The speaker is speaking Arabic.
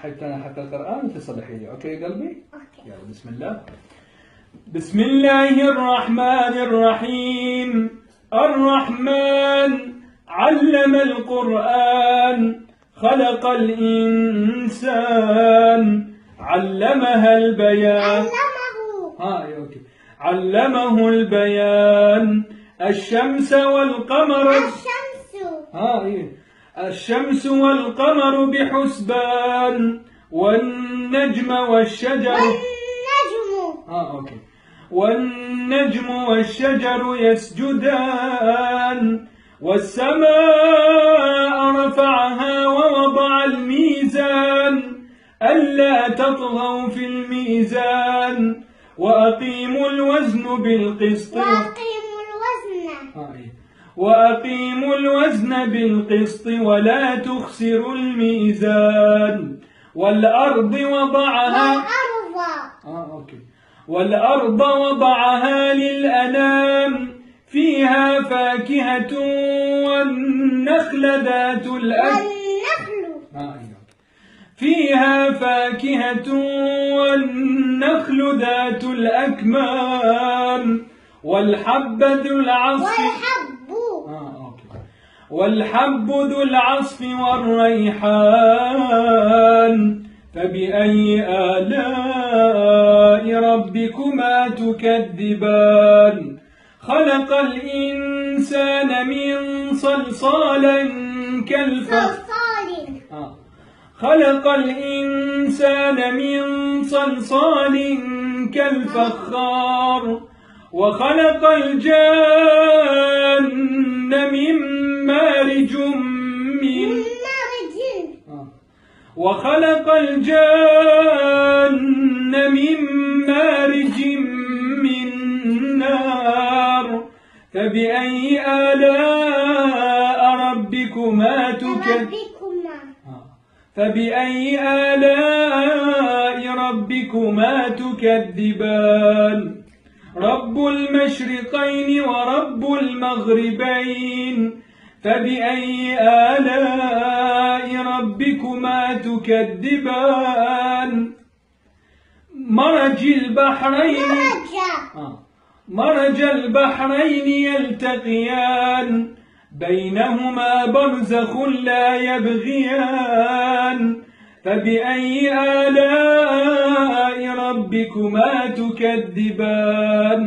حتى القرآن تصلحي لي. أوكي يا قلبي؟ أوكي. يلا بسم الله. بسم الله الرحمن الرحيم. الرحمن علم القرآن خلق الإنسان علمها البيان. أوكي. علمه البيان. الشمس والقمر. الشمس والقمر بحسبان والنجم والشجر. والنجم والشجر يسجدان والسماء رفعها ووضع الميزان ألا تطغوا في الميزان وأقيموا الوزن بالقسط. وأقيموا الوزن بالقسط ولا تخسروا الميزان. والأرض وضعها. والأرض وضعها للأنام فيها فاكهة والنخل ذات فيها فاكهة والنخل ذات الأكمام والحب ذو العصف والريحان. فبأي آلاء ربكما تكذبان. خلق الإنسان من صلصال كالفخار وخلق الجان من مارج من نار. فبأي آلاء ربكما تكذبان. رب المشرقين ورب المغربين. فبأي آلاء ربكما تكذبان. مرج البحرين يلتقيان بينهما برزخ لا يبغيان. فبأي آلاء ربكما تكذبان.